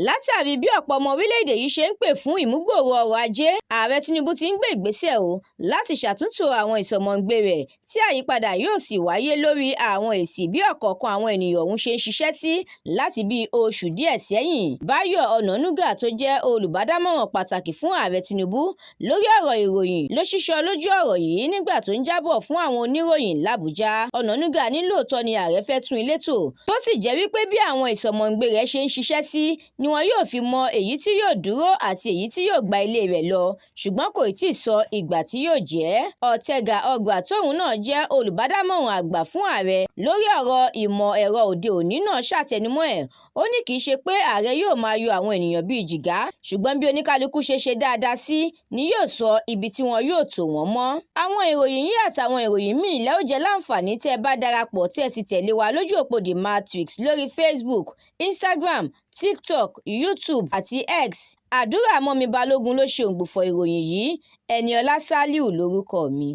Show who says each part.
Speaker 1: Látàrí bí ọ̀pọ̀ ọmọ orílẹ̀-èdè yìí ṣe ń pè fún ìmúgbòòrò ọrọ̀ ajé, Ààrẹ Tinubu ti ń gbé ìgbésẹ̀ láti ṣàtúntò àwọn ìsọmọǹgbé rẹ̀ tí àyípadà yóò sì wáyé lórí àwọn èsì bí ọ̀kọ̀ọ̀kan àwọn ènìyàn ọ̀hún ṣe ń ṣiṣẹ́ sí láti bí oṣù díẹ̀ sẹ́yìn. Báyọ̀ Ọ̀nànúgà tó jẹ́ olùbádámọ̀ràn pàtàkì fún Ààrẹ Tinubu lórí ọ̀rọ̀ ìròyìn ló ṣíṣọ lójú ọ̀rọ̀ yìí nígbà tó ń jábọ̀ fún àwọn oníròyìn l'Àbújá. Ọ̀nànúgà ní lóòótọ́ ni ààrẹ fẹ́ tún ilé tò, tó sì jẹ́ wípé bí àwọn ìsọmọǹgbé rẹ̀ ṣe ń ṣiṣẹ́ sí ni wọn yóò fi mọ èyí tí yóò dúró àti èyí tí yóò gba ilé rẹ̀ lọ, ṣùgbọ́n kò tíì sọ ìgbà tí yóò jẹ́. Ọ̀tẹ̀gà Ọgbà tóun náà jẹ́ olùbádámọ̀ràn àgbà fún ààrẹ lórí ọ̀rọ̀ ìmọ̀ ẹ̀rọ òde òní náà ṣàtẹnumọ́ ó ní kì í ṣe pé ààrẹ yóò máa yọ àwọn ènìyàn bíi jìgá, ṣùgbọ́n bí oníkálukú ṣe dáadáa sí ni yóò sọ ibi tí wọn yóò tò wọ́n mọ́. Àwọn ìròyìn yìí àtàwọn ìròyìn míì lẹ́ ó jẹ́ láǹfààní tẹ́ ẹ bá darapọ̀ tí ẹ sì tẹ̀lé wa lójú òpó The Matrix lórí Facebook, Instagram, TikTok, YouTube àti X. Àdúrà Mọ́mi Balógun ló ṣe òǹgbùfọ̀ ìròyìn yìí. Ẹniọlá Sálíù lórúkọ mi.